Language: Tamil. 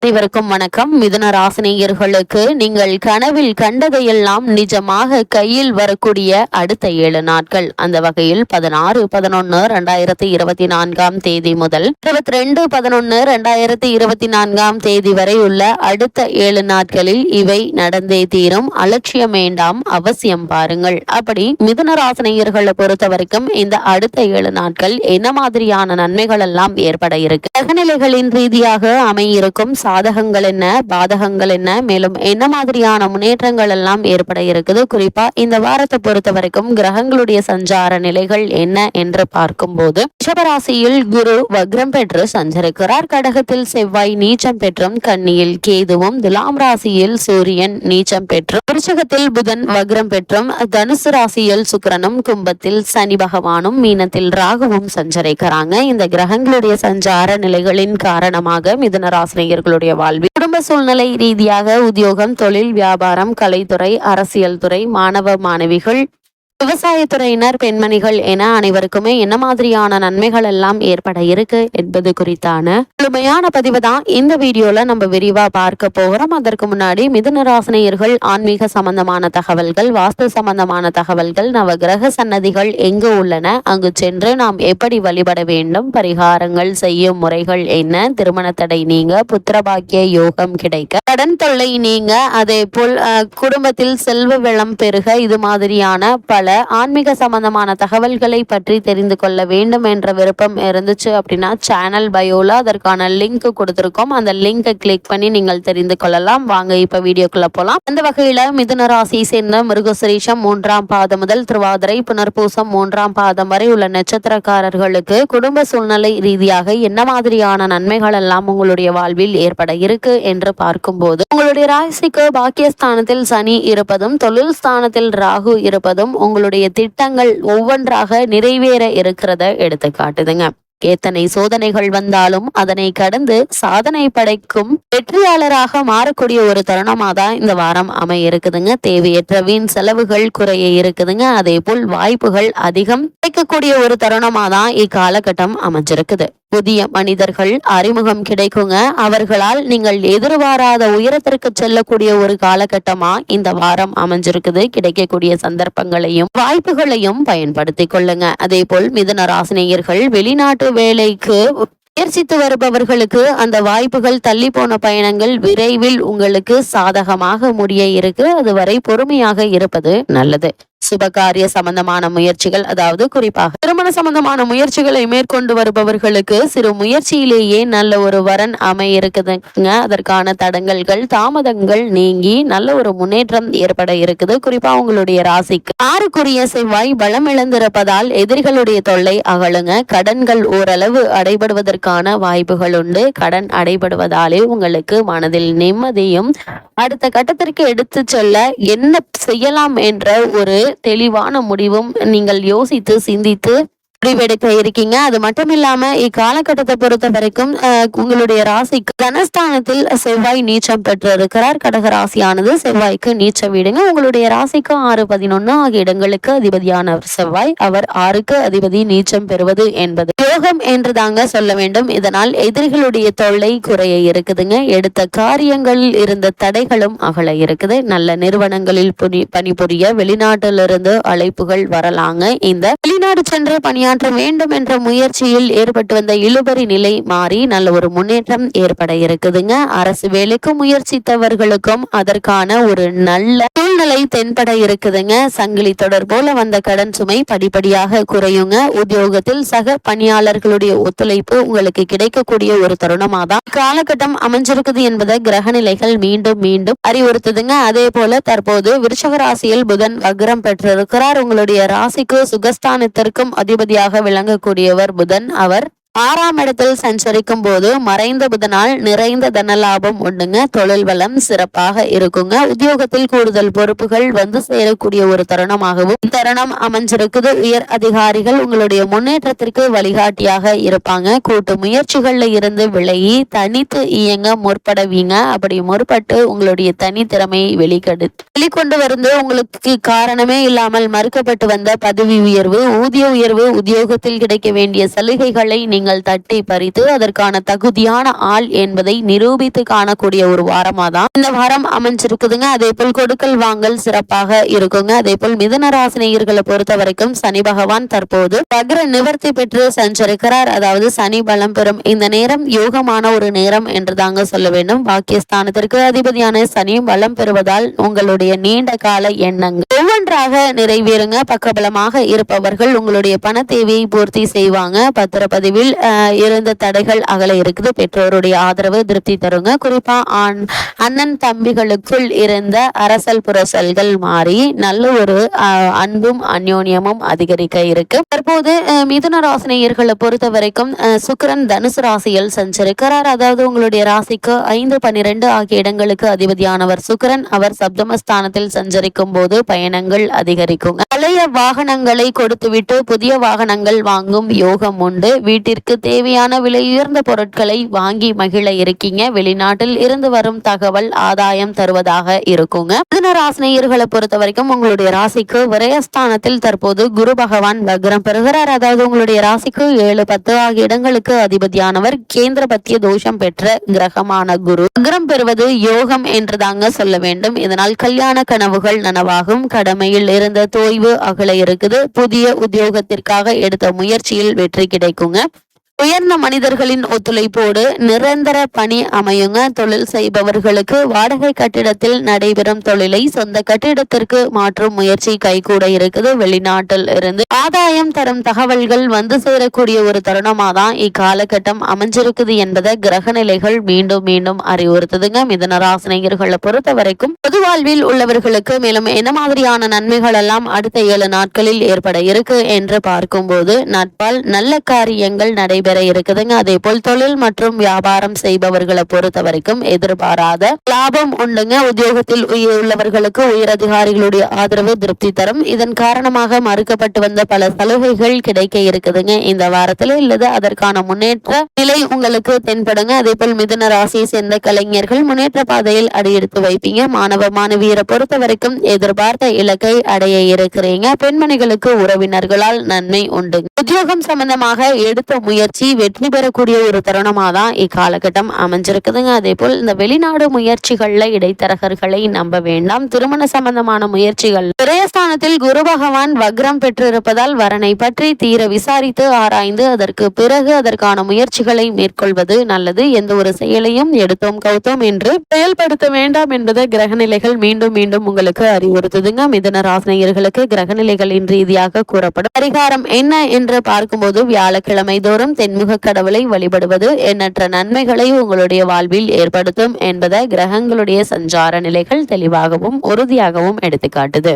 அனைவருக்கும் வணக்கம். மிதுன ராசினியர்களுக்கு நீங்கள் கனவில் கண்டதையெல்லாம் நிஜமாக கையில் வரக்கூடிய அடுத்த 7 நாட்கள். அந்த வகையில் 16-11-2024 முதல் 22-11-2024 வரை உள்ள அடுத்த 7 நாட்களில் இவை நடந்தே தீரும். அலட்சியம் வேண்டாம், அவசியம் பாருங்கள். அப்படி மிதுன ராசினியர்களை பொறுத்த வரைக்கும் இந்த அடுத்த 7 நாட்கள் என்ன மாதிரியான நன்மைகள் எல்லாம் ஏற்பட இருக்கு, கிரகநிலைகளின் ரீதியாக அமையிருக்கும் சாதகங்கள் என்ன, பாதகங்கள் என்ன, மேலும் என்ன மாதிரியான முன்னேற்றங்கள் எல்லாம் ஏற்பட இருக்குது, குறிப்பா இந்த வாரத்தை பொறுத்த வரைக்கும் கிரகங்களுடைய சஞ்சார நிலைகள் என்ன என்று பார்க்கும்போது ரிஷபராசியில் குரு வக்ரம் பெற்று சஞ்சரிக்கிறார். கடகத்தில் செவ்வாய் நீச்சம் பெற்றும், கன்னியில் கேதுவும், துலாம் ராசியில் சூரியன் நீச்சம் பெற்றும், விருச்சகத்தில் புதன் வக்ரம் பெற்றும், தனுசு ராசியில் சுக்கிரனும், கும்பத்தில் சனி பகவானும், மீனத்தில் ராகுவும் சஞ்சரிக்கிறாங்க. இந்த கிரகங்களுடைய சஞ்சார நிலைகளின் காரணமாக மிதுன ராசினியர்களுடைய வாழ்வில் குடும்ப சூழ்நிலை ரீதியாக உத்தியோகம், தொழில், வியாபாரம், கலைத்துறை, அரசியல் துறை, மாணவ மாணவிகள், விவசாயத்துறையினர், பெண்மணிகள் என அனைவருக்குமே என்ன மாதிரியான நன்மைகள் எல்லாம் ஏற்பட இருக்கு என்பது குறித்தான முழுமையான பதிவு தான் இந்த வீடியோல நம்ம விரிவா பார்க்க போகிறோம். அதற்கு முன்னாடி மிதுன ராசினியர்கள் ஆன்மீக சம்பந்தமான தகவல்கள், வாஸ்து சம்பந்தமான தகவல்கள், நவ கிரக சன்னதிகள் எங்கு உள்ளன, அங்கு சென்று நாம் எப்படி வழிபட வேண்டும், பரிகாரங்கள் செய்யும் முறைகள் என்ன, திருமண தடை நீங்க, புத்திரபாக்கிய யோகம் கிடைக்க, கடன் தொல்லை நீங்க, அதே போல் குடும்பத்தில் செல்வ வளம் பெருக, இது மாதிரியான பல ஆன்மீக சம்பந்தமான தகவல்களை பற்றி தெரிந்து கொள்ள வேண்டும் என்ற விருப்பம் இருந்துச்சு அப்படின்னா சேனல் பயோல அதற்கான லிங்க் கொடுத்திருக்கோம். அந்த லிங்கை கிளிக் பண்ணி நீங்கள் தெரிந்து கொள்ளலாம். வாங்க இப்ப வீடியோக்குள்ள போலாம். அந்த வகையில மிதுன ராசியை சேர்ந்த மிருகசீரிஷம் 3ஆம் பாதம் முதல் திருவாதிரை புனர்பூசம் 3ஆம் பாதம் வரை உள்ள நட்சத்திரக்காரர்களுக்கு குடும்ப சூழ்நிலை ரீதியாக என்ன மாதிரியான நன்மைகள் எல்லாம் உங்களுடைய வாழ்வில் ஏற்பட இருக்கு என்று பார்க்கும்போது உங்களுடைய ராசிக்கு பாக்கியஸ்தானத்தில் சனி இருப்பதும், தொழில் ஸ்தானத்தில் ராகு இருப்பதும் உங்களுடைய திட்டங்கள் ஒவ்வொன்றாக நிறைவேற இருக்கிறத எடுத்து காட்டுதுங்க. எத்தனை சோதனைகள் வந்தாலும் அதனை கடந்து சாதனை படைக்கும் வெற்றியாளராக மாறக்கூடிய ஒரு தருணமாதான் இந்த வாரம் அமைய இருக்குதுங்க. தேவையற்ற வீண் செலவுகள் குறைய இருக்குதுங்க. அதே போல் வாய்ப்புகள் அதிகம் கிடைக்கக்கூடிய ஒரு தருணமாதான் இக்காலகட்டம் அமைஞ்சிருக்குது. புதிய மனிதர்கள் அறிமுகம் கிடைக்குங்க. அவர்களால் நீங்கள் எதிர்பாராத உயரத்திற்கு செல்லக்கூடிய ஒரு காலகட்டமா இந்த வாரம் அமைஞ்சிருக்குது. கிடைக்கக்கூடிய சந்தர்ப்பங்களையும் வாய்ப்புகளையும் பயன்படுத்தி கொள்ளுங்க. அதே போல் மிதுன ராசினியர்கள் வெளிநாட்டு வேலைக்கு முயற்சித்து வருபவர்களுக்கு அந்த வாய்ப்புகள், தள்ளி போன பயணங்கள் விரைவில் உங்களுக்கு சாதகமாக முடிய இருக்கு. அதுவரை பொறுமையாக இருப்பது நல்லது. சுபகாரிய சம்பந்தமான முயற்சிகள், அதாவது குறிப்பாக திருமண சம்பந்தமான முயற்சிகளை மேற்கொண்டு வருபவர்களுக்கு சிறு முயற்சியிலேயே நல்ல ஒரு வரன் அமைய இருக்குதுங்க. அதற்கான தடங்கல்கள், தாமதங்கள் நீங்கி நல்ல ஒரு முன்னேற்றம் ஏற்பட இருக்குது. குறிப்பா உங்களுடைய ராசிக்கு 6க்குரிய செவ்வாய் பலம் இழந்திருப்பதால் எதிரிகளுடைய தொல்லை அகலுங்க. கடன்கள் ஓரளவு அடைபடுவதற்கான வாய்ப்புகள் உண்டு. கடன் அடைபடுவதாலே உங்களுக்கு மனதில் நிம்மதியும் அடுத்த கட்டத்திற்கு எடுத்து செல்ல என்ன செய்யலாம் என்ற ஒரு தெளிவான முடிவும் நீங்கள் யோசித்து சிந்தித்து முடிவெடுக்க இருக்கீங்க. அது மட்டும் இல்லாம இக்காலகட்டத்தை பொறுத்த வரைக்கும் உங்களுடைய ராசிக்கு தனஸ்தானத்தில் செவ்வாய் நீச்சம் பெற்று இருக்கிறார். கடக ராசியானது செவ்வாய்க்கு நீச்ச வீடுங்க. உங்களுடைய ராசிக்கு 6, 11 ஆகிய இடங்களுக்கு அதிபதியான செவ்வாய், அவர் 6க்கு அதிபதி நீச்சம் பெறுவது என்பது யோகம் என்று தாங்க சொல்ல வேண்டும். இதனால் எதிரிகளுடைய தொல்லை குறைய இருக்குதுங்க. எடுத்த காரியங்களில் இருந்த தடைகளும் அகல இருக்குது. நல்ல நிறுவனங்களில் பணிபுரிய வெளிநாட்டிலிருந்து அழைப்புகள் வரலாங்க. இந்த வெளிநாடு சென்று பணியாற்ற வேண்டும் என்ற முயற்சியில் ஏற்பட்டு வந்த இழுபறி நிலை மாறி நல்ல ஒரு முன்னேற்றம் ஏற்பட இருக்குதுங்க. அரசு வேலைக்கு முயற்சித்தவர்களுக்கும் அதற்கான ஒரு நல்ல சூழ்நிலை தென்பட இருக்குதுங்க. சங்கிலி தொடர் போல வந்த கடன் சுமை படிப்படியாக குறையுங்க. உத்தியோகத்தில் சக பணியாளர்களுடைய ஒத்துழைப்பு உங்களுக்கு கிடைக்கக்கூடிய ஒரு தருணமாக தான் காலகட்டம் அமைஞ்சிருக்குது என்பதை கிரகநிலைகள் மீண்டும் மீண்டும் அறிவுறுத்துதுங்க. அதே போல தற்போது விருச்சக ராசியில் புதன் வக்ரம் பெற்றிருக்கிறார். உங்களுடைய ராசிக்கு சுகஸ்தானத்திற்கும் அதிபதியாக விளங்கக்கூடியவர் புதன். அவர் 6ஆம் இடத்தில் சஞ்சரிக்கும் போது மறைந்த புதனால் நிறைந்த தனலாபம் உண்டுங்க. தொழில் வளம் சிறப்பாக இருக்குங்க. உத்தியோகத்தில் கூடுதல் பொறுப்புகள் வந்து சேரக்கூடிய ஒரு தருணமாகவும் தருணம் அமைஞ்சிருக்குது. உயர் அதிகாரிகள் உங்களுடைய முன்னேற்றத்திற்கு வழிகாட்டியாக இருப்பாங்க. கூட்டு முயற்சிகள்ல இருந்து விலகி தனித்து இயங்க முற்படுவீங்க. அப்படி முற்பட்டு உங்களுடைய தனித்திறமையை வெளிக்கொண்டு வந்து உங்களுக்கு காரணமே இல்லாமல் மறுக்கப்பட்டு வந்த பதவி உயர்வு, ஊதிய உயர்வு, உத்தியோகத்தில் கிடைக்க வேண்டிய சலுகைகளை நீங்கள் தட்டி பறித்து அதற்கான தகுதியான ஆள் என்பதை நிரூபித்து காணக்கூடிய ஒரு வாரமா தான் இந்த வாரம் அமைஞ்சிருக்குதுங்க. அதே போல் கொடுக்கல் வாங்கல் சிறப்பாக இருக்குங்க. அதே போல் மிதுன ராசினியர்களை பொறுத்த வரைக்கும் சனி பகவான் தற்போது வக்ர நிவர்த்தி பெற்று சஞ்சரிக்கிறார். அதாவது சனி பலம் பெறும் இந்த நேரம் யோகமான ஒரு நேரம் என்று தாங்க சொல்ல வேண்டும். பாக்கியஸ்தானத்திற்கு அதிபதியான சனி பலம் பெறுவதால் உங்களுடைய நீண்ட கால எண்ணங்கள் ஒவ்வொன்றாக நிறைவேறுங்க. பக்கபலமாக இருப்பவர்கள் உங்களுடைய பண தேவையை பூர்த்தி செய்வாங்க. பத்திரப்பதிவில் இருந்த தடைகள் அகல இருக்குது. பெற்றோருடைய ஆதரவு திருப்தி தருங்க. குறிப்பா அண்ணன் தம்பிகளுக்குள் இருந்த அரசல் புரசல்கள் மாறி நல்ல ஒரு அன்பும் அந்யோன்யமும் அதிகரிக்க இருக்கு. தற்போது மிதுன ராசினியர்களை பொறுத்த வரைக்கும் சுக்கிரன் தனுசு ராசியில் சஞ்சரிக்கிறார். அதாவது உங்களுடைய ராசிக்கு 5, 12 ஆகிய இடங்களுக்கு அதிபதியானவர் சுக்கிரன். அவர் சப்தமஸ்தானத்தில் சஞ்சரிக்கும் போது பயணங்கள் அதிகரிக்கும். பழைய வாகனங்களை கொடுத்துவிட்டு புதிய வாகனங்கள் வாங்கும் யோகம் உண்டு. வீட்டிற்கு தேவையான விலை உயர்ந்த பொருட்களை வாங்கி மகிழ இருக்கீங்க. வெளிநாட்டில் இருந்து வரும் தகவல் ஆதாயம் தருவதாக இருக்குங்க. மிதுன ராசினியர்களை பொறுத்த வரைக்கும் உங்களுடைய ராசிக்கு விரயஸ்தானத்தில் தற்போது குரு பகவான் வக்ரம் பெறுகிறார். அதாவது உங்களுடைய ராசிக்கு 7, 10 ஆகிய இடங்களுக்கு அதிபதியானவர் கேந்திர பத்திய தோஷம் பெற்ற கிரகமான குரு. வக்ரம் பெறுவது யோகம் என்று தாங்க சொல்ல வேண்டும். இதனால் கல்யாண கனவுகள் நனவாகும். கடமையில் இருந்த தோய்வு அகல இருக்குது. புதிய உத்தியோகத்திற்காக எடுத்த முயற்சியில் வெற்றி கிடைக்குங்க. உயர்ந்த மனிதர்களின் ஒத்துழைப்போடு நிரந்தர பணி அமையுங்க. தொழில் செய்பவர்களுக்கு வாடகை கட்டிடத்தில் நடைபெறும் தொழிலை சொந்த கட்டிடத்திற்கு மாற்றும் முயற்சி கைகூட இருக்குது. வெளிநாட்டில் இருந்து ஆதாயம் தரும் தகவல்கள் வந்து சேரக்கூடிய ஒரு தருணமா தான் இக்காலகட்டம் அமைஞ்சிருக்குது என்பதை கிரக நிலைகள் மீண்டும் மீண்டும் அறிவுறுத்துதுங்க. மிதுன ராசினியர்களை பொறுத்த வரைக்கும் பொது வாழ்வில் உள்ளவர்களுக்கு மேலும் என்ன மாதிரியான நன்மைகள் எல்லாம் அடுத்த 7 நாட்களில் ஏற்பட இருக்கு என்று பார்க்கும்போது நட்பால் நல்ல காரியங்கள் நடைபெற இருக்குதுங்க. அதே போல் தொழில் மற்றும் வியாபாரம் செய்பவர்களை பொறுத்த வரைக்கும் எதிர்பாராத லாபம் உண்டுங்க. உத்தியோகத்தில் உள்ளவர்களுக்கு உயரதிகாரிகளுடைய ஆதரவு திருப்தி தரும். இதன் காரணமாக மறுக்கப்பட்டு வந்த பல சலுகைகள் கிடைக்க இருக்குதுங்க இந்த வாரத்தில். இல்லது அதற்கான முன்னேற்ற நிலை உங்களுக்கு தென்படுங்க. அதே போல் மிதுன ராசியை சேர்ந்த கலைஞர்கள் முன்னேற்ற பாதையில் அடியெடுத்து வைப்பீங்க. மாணவ மாணவியரை பொறுத்த வரைக்கும் எதிர்பார்த்த இலக்கை அடைய இருக்கிறீங்க. பெண்மணிகளுக்கு உறவினர்களால் நன்மை உண்டு. உத்தியோகம் சம்பந்தமாக எடுத்த முயற்சி வெற்றி பெறக்கூடிய ஒரு தருணமா தான் இக்காலகட்டம் அமைஞ்சிருக்குதுங்க. அதே போல் இந்த வெளிநாடு முயற்சிகள்ல இடைத்தரகர்களை நம்ப வேண்டாம். திருமண சம்பந்தமான முயற்சிகள் விரயஸ்தானத்தில் குரு பகவான் வக்ரம் பெற்றிருப்பதால் வரனை பற்றி தீர விசாரித்து ஆராய்ந்து அதற்கு பிறகு அதற்கான முயற்சிகளை மேற்கொள்வது நல்லது. எந்த ஒரு செயலையும் எடுத்தோம் கவுத்தோம் என்று செயல்படுத்த வேண்டாம் என்பதை கிரகநிலைகள் மீண்டும் மீண்டும் உங்களுக்கு அறிவுறுத்துதுங்க. மிதுன ராசினியர்களுக்கு கிரகநிலைகளின் ரீதியாக கூறப்படும் பரிகாரம் என்ன என்று பார்க்கும்போது வியாழக்கிழமை தோறும் தென்முக கடவுளை வழிபடுவது எண்ணற்ற நன்மைகளை உங்களுடைய வாழ்வில் ஏற்படுத்தும் என்பதை கிரகங்களுடைய சஞ்சார நிலைகள் தெளிவாகவும் உறுதியாகவும் எடுத்துக்காட்டுது.